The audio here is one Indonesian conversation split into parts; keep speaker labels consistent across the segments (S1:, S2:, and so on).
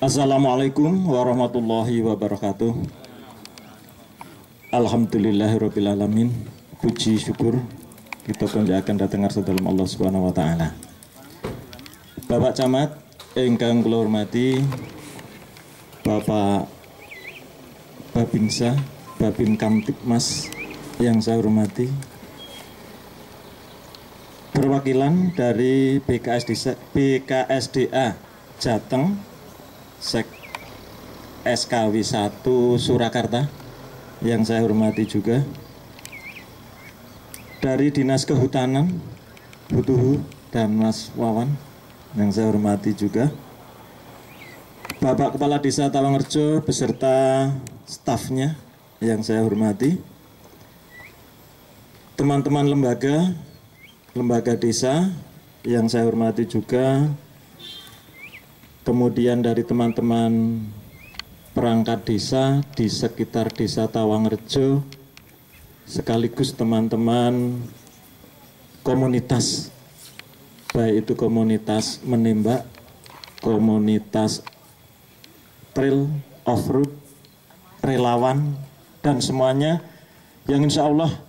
S1: Assalamualaikum warahmatullahi wabarakatuh. Alhamdulillahirabbil alamin. Puji syukur kita panjatkan datang dalam Allah Subhanahu wa taala. Bapak Camat ingkang kula hormati, Bapak Babinsa, Babin Kamtibmas yang saya hormati, perwakilan dari BKSDA Jateng SKW 1 Surakarta yang saya hormati juga, dari Dinas Kehutanan Butuhu dan Mas Wawan yang saya hormati juga, Bapak Kepala Desa Tawangrejo beserta stafnya yang saya hormati, teman-teman lembaga desa yang saya hormati juga, kemudian dari teman-teman perangkat desa di sekitar desa Tawangrejo, sekaligus teman-teman komunitas, baik itu komunitas menembak, komunitas trail, off-road, relawan, dan semuanya yang insya Allah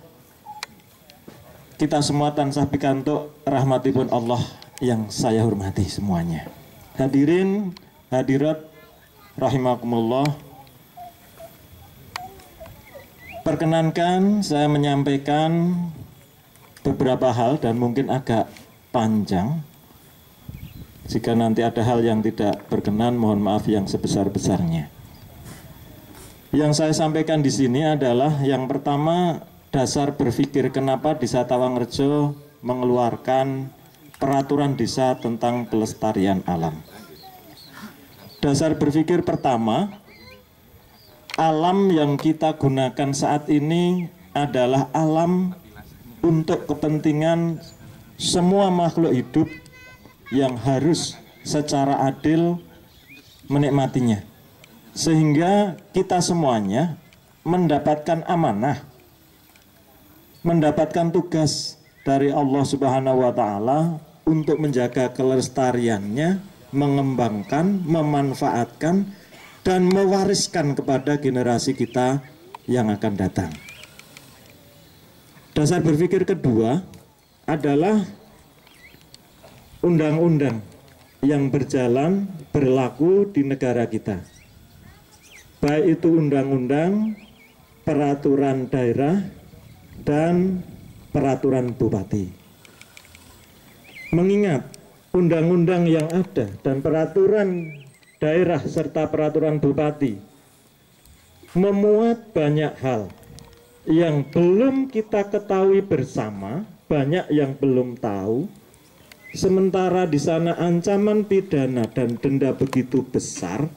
S1: kita semua tansah pikantuk rahmatipun Allah yang saya hormati semuanya. Hadirin, hadirat rahimakumullah, perkenankan saya menyampaikan beberapa hal dan mungkin agak panjang. Jika nanti ada hal yang tidak berkenan, mohon maaf yang sebesar-besarnya. Yang saya sampaikan di sini adalah yang pertama, dasar berpikir kenapa Desa Tawangrejo mengeluarkan peraturan desa tentang pelestarian alam. Dasar berpikir pertama, alam yang kita gunakan saat ini adalah alam untuk kepentingan semua makhluk hidup yang harus secara adil menikmatinya, sehingga kita semuanya mendapatkan amanah, mendapatkan tugas dari Allah Subhanahu wa taala untuk menjaga kelestariannya, mengembangkan, memanfaatkan, dan mewariskan kepada generasi kita yang akan datang. Dasar berpikir kedua adalah undang-undang yang berlaku di negara kita, baik itu undang-undang, peraturan daerah, dan peraturan bupati. Mengingat undang-undang yang ada dan peraturan daerah serta peraturan bupati memuat banyak hal yang belum kita ketahui bersama, banyak yang belum tahu, sementara di sana ancaman pidana dan denda begitu besar,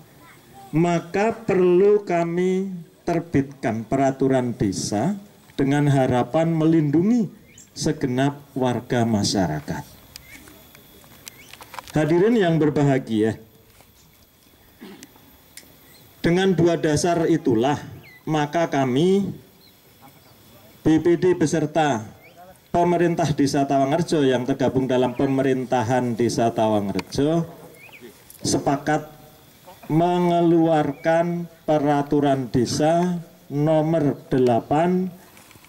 S1: maka perlu kami terbitkan peraturan desa dengan harapan melindungi segenap warga masyarakat. Hadirin yang berbahagia, dengan dua dasar itulah maka kami BPD beserta pemerintah Desa Tawangrejo yang tergabung dalam pemerintahan Desa Tawangrejo sepakat mengeluarkan peraturan desa nomor 8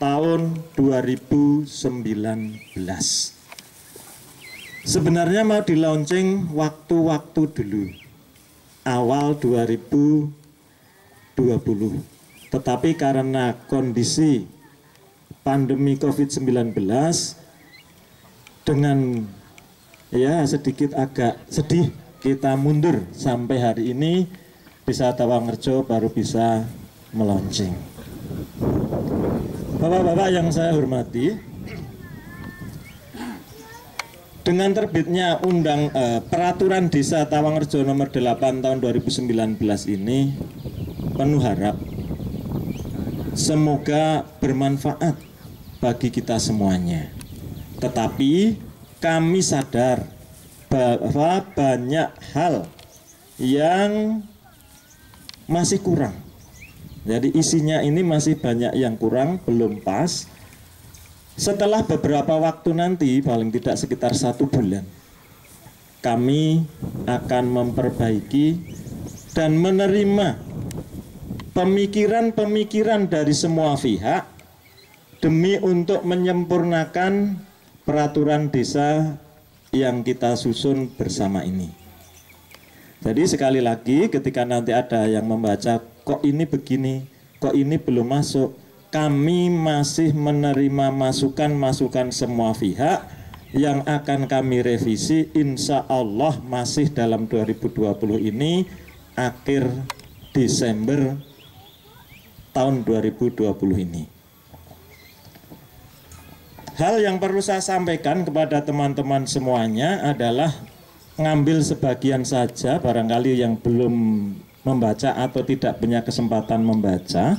S1: tahun 2019. Sebenarnya mau di launching waktu-waktu dulu, awal 2020, tetapi karena kondisi pandemi COVID-19 dengan ya sedikit agak sedih, kita mundur sampai hari ini. Desa Tawangrejo baru bisa melaunching. Bapak-bapak yang saya hormati, dengan terbitnya peraturan Desa Tawangrejo nomor 8 tahun 2019 ini, penuh harap semoga bermanfaat bagi kita semuanya. Tetapi kami sadar bahwa banyak hal yang masih kurang. Jadi isinya ini masih banyak yang kurang, belum pas. Setelah beberapa waktu nanti, paling tidak sekitar 1 bulan, kami akan memperbaiki dan menerima pemikiran-pemikiran dari semua pihak demi untuk menyempurnakan peraturan desa yang kita susun bersama ini. Jadi sekali lagi ketika nanti ada yang membaca kok ini begini, kok ini belum masuk, kami masih menerima masukan-masukan semua pihak yang akan kami revisi, insya Allah masih dalam 2020 ini, akhir Desember tahun 2020 ini. Hal yang perlu saya sampaikan kepada teman-teman semuanya adalah ngambil sebagian saja, barangkali yang belum membaca atau tidak punya kesempatan membaca,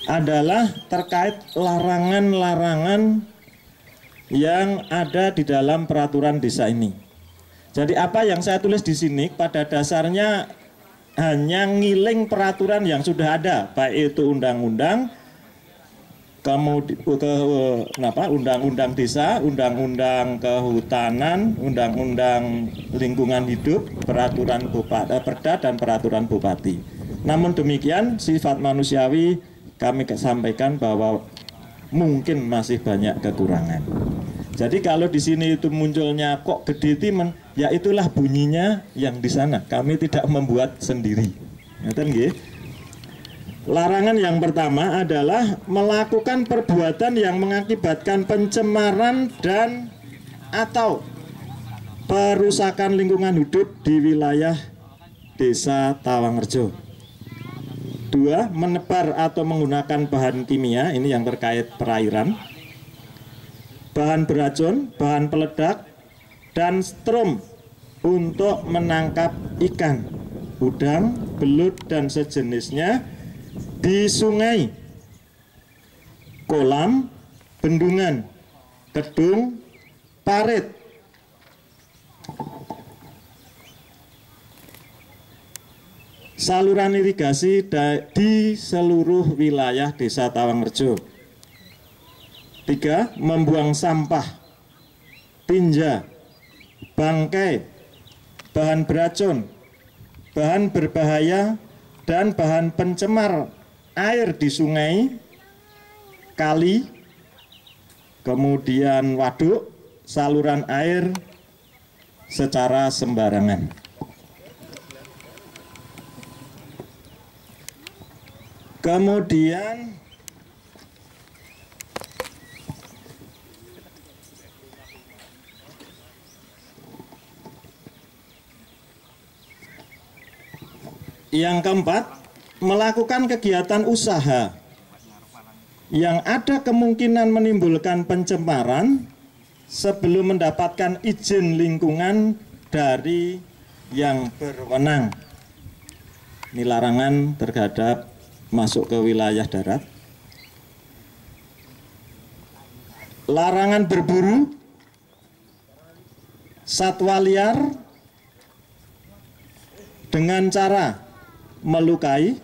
S1: adalah terkait larangan-larangan yang ada di dalam peraturan desa ini. Jadi apa yang saya tulis di sini pada dasarnya hanya ngiling peraturan yang sudah ada, baik itu undang-undang, undang-undang desa, undang-undang kehutanan, undang-undang lingkungan hidup, peraturan Perda dan peraturan bupati. Namun demikian sifat manusiawi kami sampaikan bahwa mungkin masih banyak kekurangan. Jadi kalau di sini itu munculnya kok gede timen, ya itulah bunyinya yang di sana. Kami tidak membuat sendiri. Ngerti nggih? Larangan yang pertama adalah melakukan perbuatan yang mengakibatkan pencemaran dan atau perusakan lingkungan hidup di wilayah Desa Tawangrejo. 2. Menebar atau menggunakan bahan kimia, ini yang terkait perairan, bahan beracun, bahan peledak, dan strom untuk menangkap ikan, udang, belut, dan sejenisnya di sungai, kolam, bendungan, kedung, parit, saluran irigasi di seluruh wilayah Desa Tawangrejo. 3. Membuang sampah, tinja, bangkai, bahan beracun, bahan berbahaya, dan bahan pencemar air di sungai, kali, kemudian waduk, saluran air secara sembarangan. Kemudian yang keempat, melakukan kegiatan usaha yang ada kemungkinan menimbulkan pencemaran sebelum mendapatkan izin lingkungan dari yang berwenang. Ini larangan terhadap masuk ke wilayah darat. Larangan berburu satwa liar dengan cara melukai,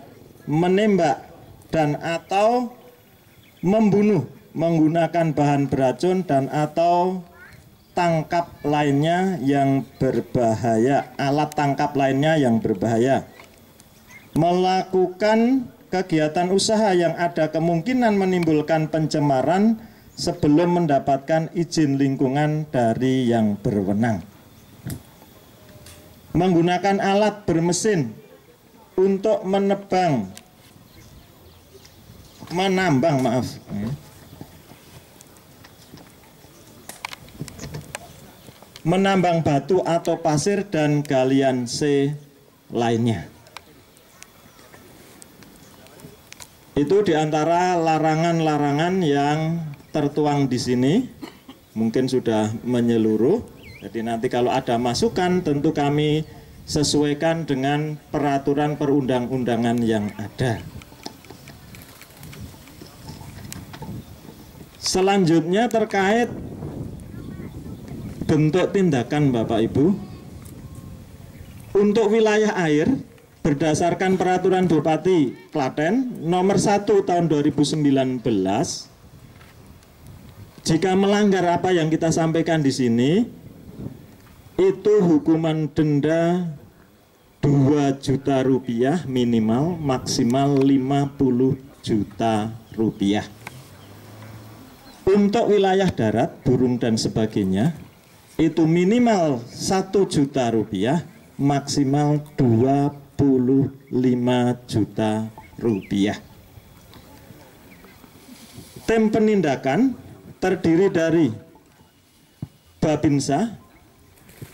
S1: menembak, dan atau membunuh menggunakan bahan beracun dan atau tangkap lainnya yang berbahaya, alat tangkap lainnya yang berbahaya. Melakukan kegiatan usaha yang ada kemungkinan menimbulkan pencemaran sebelum mendapatkan izin lingkungan dari yang berwenang. Menggunakan alat bermesin untuk menambang batu atau pasir dan galian C lainnya. Itu diantara larangan-larangan yang tertuang di sini, mungkin sudah menyeluruh. Jadi nanti kalau ada masukan tentu kami sesuaikan dengan peraturan perundang-undangan yang ada. Selanjutnya terkait bentuk tindakan Bapak Ibu. Untuk wilayah air, berdasarkan peraturan Bupati Klaten nomor 1 tahun 2019, jika melanggar apa yang kita sampaikan di sini, itu hukuman denda 2 juta rupiah minimal, maksimal 50 juta rupiah. Untuk wilayah darat, burung dan sebagainya, itu minimal 1 juta rupiah, maksimal 25 juta rupiah. Tim penindakan terdiri dari Babinsa,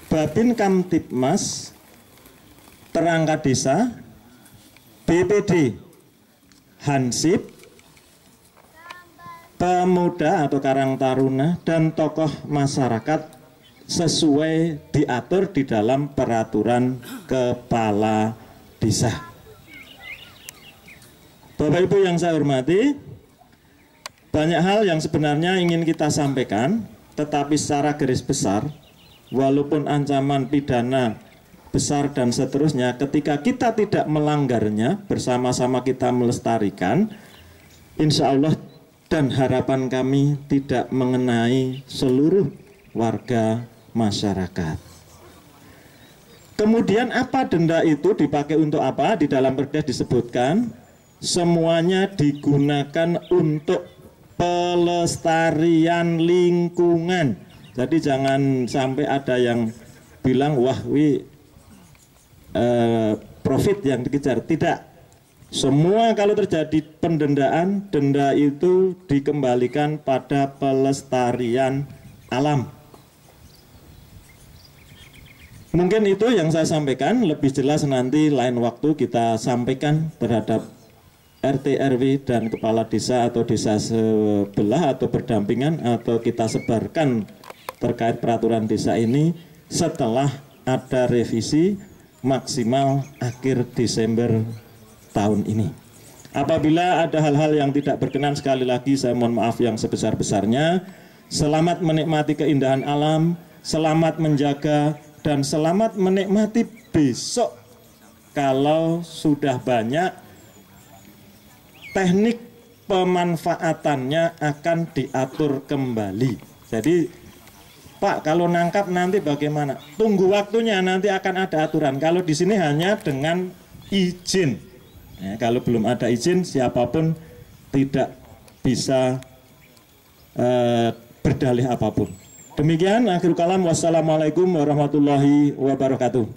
S1: Babin Kamtibmas, Perangkat Desa, BPD, Hansip, pemuda atau Karang Taruna, dan tokoh masyarakat sesuai diatur di dalam peraturan kepala desa. Bapak Ibu yang saya hormati, banyak hal yang sebenarnya ingin kita sampaikan, tetapi secara garis besar, walaupun ancaman pidana besar dan seterusnya, ketika kita tidak melanggarnya, bersama-sama kita melestarikan, insya Allah dan harapan kami tidak mengenai seluruh warga masyarakat. Kemudian apa denda itu dipakai untuk apa? Di dalam Perdes disebutkan semuanya digunakan untuk pelestarian lingkungan. Jadi jangan sampai ada yang bilang wah profit yang dikejar. Tidak. Semua kalau terjadi pendendaan, denda itu dikembalikan pada pelestarian alam. Mungkin itu yang saya sampaikan, lebih jelas nanti lain waktu kita sampaikan terhadap RT, RW, dan kepala desa atau desa sebelah atau berdampingan, atau kita sebarkan terkait peraturan desa ini setelah ada revisi maksimal akhir Desember tahun ini. Apabila ada hal-hal yang tidak berkenan, sekali lagi saya mohon maaf yang sebesar-besarnya. Selamat menikmati keindahan alam, selamat menjaga, dan selamat menikmati besok kalau sudah banyak teknik pemanfaatannya akan diatur kembali. Jadi Pak, kalau nangkap nanti bagaimana? Tunggu waktunya, nanti akan ada aturan. Kalau di sini hanya dengan izin. Ya, kalau belum ada izin, siapapun tidak bisa berdalih apapun. Demikian akhirul kalam. Wassalamualaikum warahmatullahi wabarakatuh.